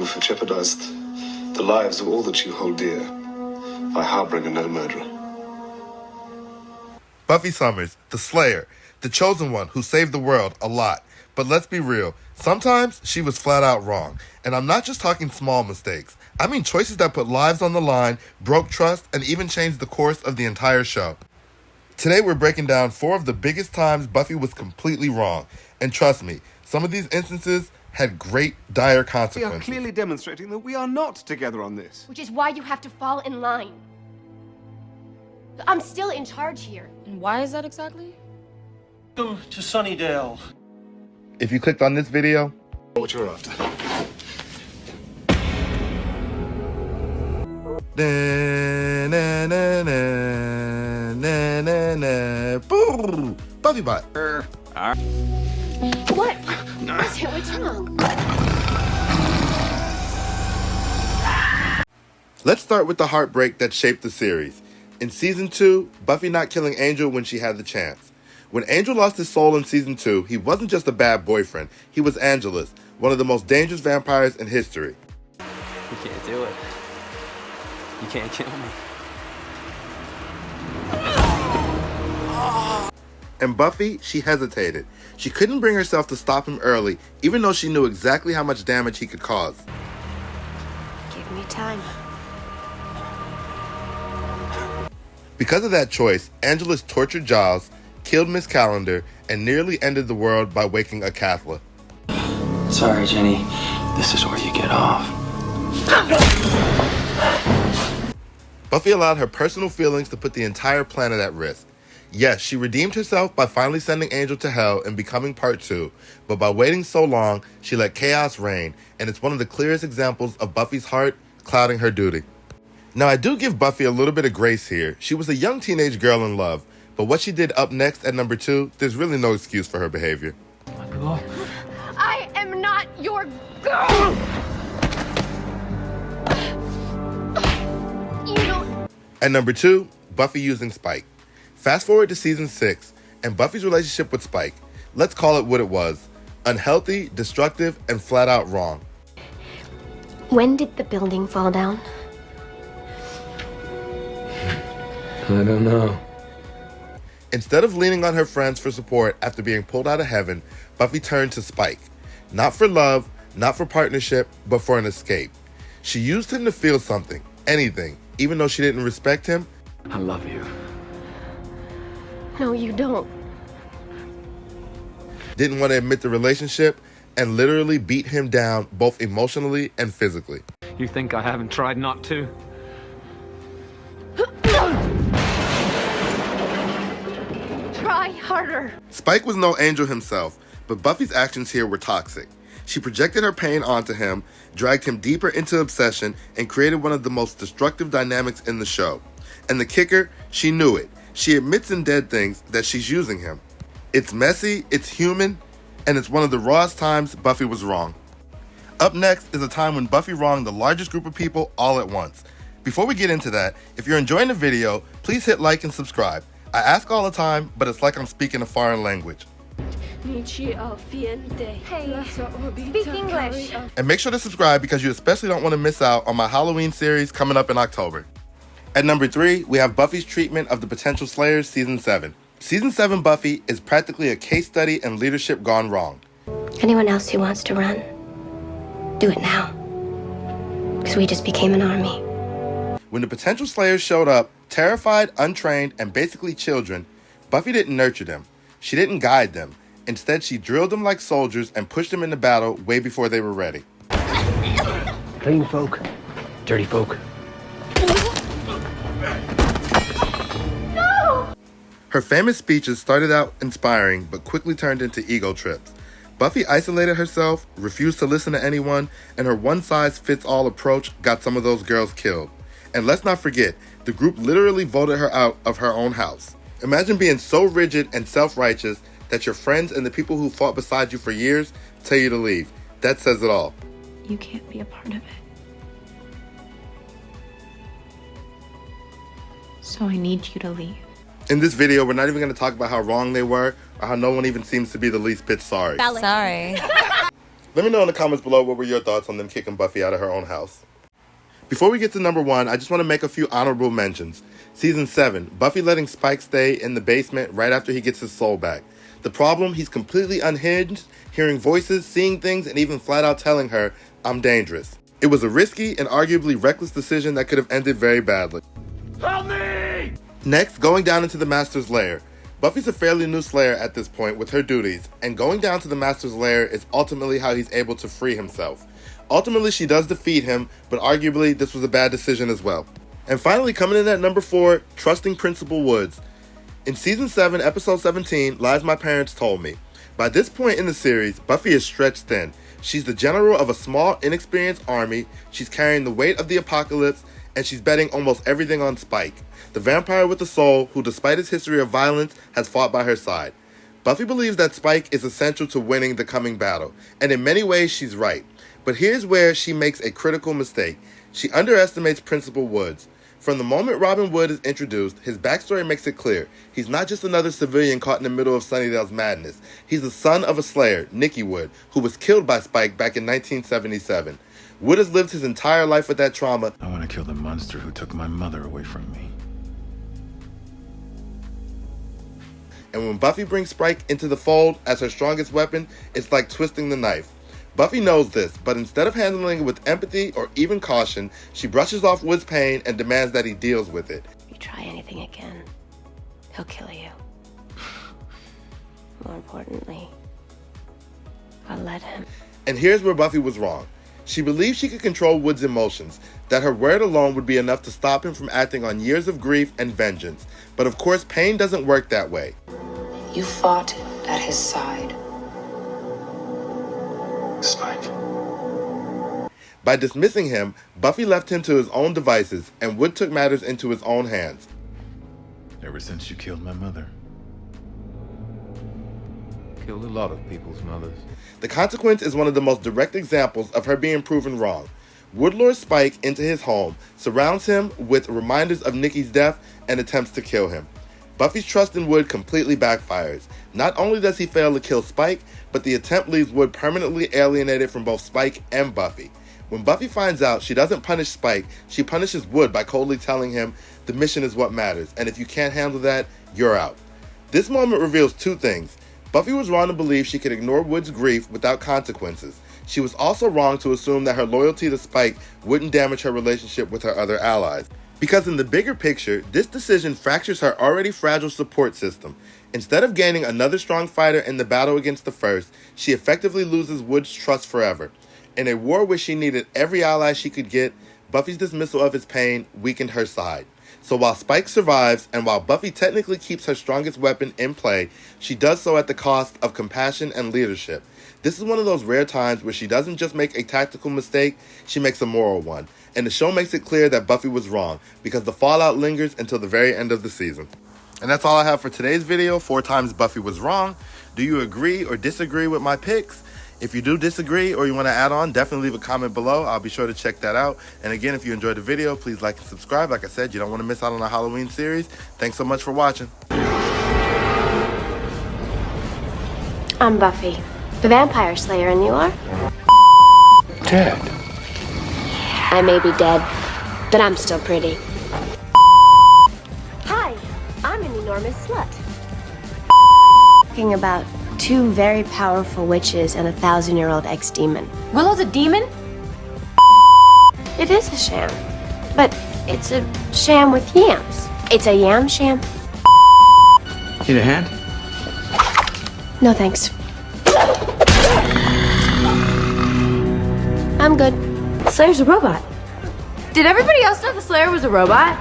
You've jeopardized the lives of all that you hold dear by harboring a no-murderer. Buffy Summers, the Slayer, the chosen one who saved the world a lot. But let's be real, sometimes she was flat out wrong. And I'm not just talking small mistakes. I mean choices that put lives on the line, broke trust, and even changed the course of the entire show. Today we're breaking down 4 of the biggest times Buffy was completely wrong. And trust me, some of these instances had great, dire consequences. We are clearly demonstrating that we are not together on this. Which is why you have to fall in line. I'm still in charge here. And why is that exactly? Welcome to Sunnydale. If you clicked on this video, What you're after. Boo! Buffy bot. What? What's wrong? Let's start with the heartbreak that shaped the series. In Season 2, Buffy not killing Angel when she had the chance. When Angel lost his soul in Season 2, he wasn't just a bad boyfriend. He was Angelus, one of the most dangerous vampires in history. You can't do it. You can't kill me. And Buffy, she hesitated. She couldn't bring herself to stop him early, even though she knew exactly how much damage he could cause. Give me time. Because of that choice, Angelus tortured Giles, killed Miss Calendar, and nearly ended the world by waking a Catholic. Sorry, Jenny. This is where you get off. Buffy allowed her personal feelings to put the entire planet at risk. Yes, she redeemed herself by finally sending Angel to hell and becoming Part 2, but by waiting so long, she let chaos reign, and it's one of the clearest examples of Buffy's heart clouding her duty. Now, I do give Buffy a little bit of grace here. She was a young teenage girl in love, but what she did up next at number 2, there's really no excuse for her behavior. I am not your girl! You don't... At number 2, Buffy using Spike. Fast forward to Season 6, and Buffy's relationship with Spike. Let's call it what it was. Unhealthy, destructive, and flat out wrong. When did the building fall down? I don't know. Instead of leaning on her friends for support after being pulled out of heaven, Buffy turned to Spike. Not for love, not for partnership, but for an escape. She used him to feel something, anything, even though she didn't respect him. I love you. No, you don't. Didn't want to admit the relationship, and literally beat him down both emotionally and physically. You think I haven't tried not to? Try harder. Spike was no angel himself, but Buffy's actions here were toxic. She projected her pain onto him, dragged him deeper into obsession, and created one of the most destructive dynamics in the show. And the kicker, she knew it. She admits in Dead Things that she's using him. It's messy, it's human, and it's one of the rawest times Buffy was wrong. Up next is a time when Buffy wronged the largest group of people all at once. Before we get into that, if you're enjoying the video, please hit like and subscribe. I ask all the time, but it's like I'm speaking a foreign language. Hey, speak English. And make sure to subscribe because you especially don't want to miss out on my Halloween series coming up in October. At number 3, we have Buffy's treatment of the potential Slayers Season 7. Season 7 Buffy is practically a case study in leadership gone wrong. Anyone else who wants to run, do it now. Because we just became an army. When the potential Slayers showed up, terrified, untrained, and basically children, Buffy didn't nurture them. She didn't guide them. Instead, she drilled them like soldiers and pushed them into battle way before they were ready. Clean folk, dirty folk. Her famous speeches started out inspiring, but quickly turned into ego trips. Buffy isolated herself, refused to listen to anyone, and her one-size-fits-all approach got some of those girls killed. And let's not forget, the group literally voted her out of her own house. Imagine being so rigid and self-righteous that your friends and the people who fought beside you for years tell you to leave. That says it all. You can't be a part of it. So I need you to leave. In this video, we're not even going to talk about how wrong they were or how no one even seems to be the least bit sorry. Sorry. Let me know in the comments below what were your thoughts on them kicking Buffy out of her own house. Before we get to number 1, I just want to make a few honorable mentions. Season 7, Buffy letting Spike stay in the basement right after he gets his soul back. The problem, he's completely unhinged, hearing voices, seeing things, and even flat out telling her, "I'm dangerous." It was a risky and arguably reckless decision that could have ended very badly. Help me! Next, going down into the Master's lair. Buffy's a fairly new Slayer at this point with her duties, and going down to the Master's lair is ultimately how he's able to free himself. Ultimately, she does defeat him, but arguably this was a bad decision as well. And finally, coming in at number 4, trusting Principal Woods. In Season 7, Episode 17, Lies My Parents Told Me. By this point in the series, Buffy is stretched thin. She's the general of a small, inexperienced army, she's carrying the weight of the apocalypse, and she's betting almost everything on Spike, the vampire with a soul who, despite his history of violence, has fought by her side. Buffy believes that Spike is essential to winning the coming battle, and in many ways she's right. But here's where she makes a critical mistake. She underestimates Principal Woods. From the moment Robin Wood is introduced, his backstory makes it clear. He's not just another civilian caught in the middle of Sunnydale's madness. He's the son of a Slayer, Nikki Wood, who was killed by Spike back in 1977. Wood has lived his entire life with that trauma. I want to kill the monster who took my mother away from me. And when Buffy brings Spike into the fold as her strongest weapon, it's like twisting the knife. Buffy knows this, but instead of handling it with empathy or even caution, she brushes off Wood's pain and demands that he deals with it. If you try anything again, he'll kill you. More importantly, I'll let him. And here's where Buffy was wrong. She believed she could control Wood's emotions, that her word alone would be enough to stop him from acting on years of grief and vengeance. But of course, pain doesn't work that way. You fought at his side. Spike. By dismissing him, Buffy left him to his own devices, and Wood took matters into his own hands. Ever since you killed my mother. Killed a lot of people's mothers. The consequence is one of the most direct examples of her being proven wrong. Wood lures Spike into his home, surrounds him with reminders of Nikki's death, and attempts to kill him. Buffy's trust in Wood completely backfires. Not only does he fail to kill Spike, but the attempt leaves Wood permanently alienated from both Spike and Buffy. When Buffy finds out, she doesn't punish Spike, she punishes Wood by coldly telling him, "The mission is what matters, and if you can't handle that, you're out." This moment reveals two things. Buffy was wrong to believe she could ignore Wood's grief without consequences. She was also wrong to assume that her loyalty to Spike wouldn't damage her relationship with her other allies. Because in the bigger picture, this decision fractures her already fragile support system. Instead of gaining another strong fighter in the battle against the first, she effectively loses Wood's trust forever. In a war where she needed every ally she could get, Buffy's dismissal of his pain weakened her side. So while Spike survives, and while Buffy technically keeps her strongest weapon in play, she does so at the cost of compassion and leadership. This is one of those rare times where she doesn't just make a tactical mistake, she makes a moral one. And the show makes it clear that Buffy was wrong, because the fallout lingers until the very end of the season. And that's all I have for today's video, 4 times Buffy was wrong. Do you agree or disagree with my picks? If you do disagree or you want to add on, definitely leave a comment below. I'll be sure to check that out. And again, if you enjoyed the video, please like and subscribe. Like I said, you don't want to miss out on our Halloween series. Thanks so much for watching. I'm Buffy, the Vampire Slayer, and you are? Dead. I may be dead, but I'm still pretty. Hi, I'm an enormous slut. Talking about 2 very powerful witches and a 1,000-year-old ex-demon. Willow's a demon? It is a sham, but it's a sham with yams. It's a yam sham. Need a hand? No thanks. I'm good. Slayer's a robot. Did everybody else know the Slayer was a robot?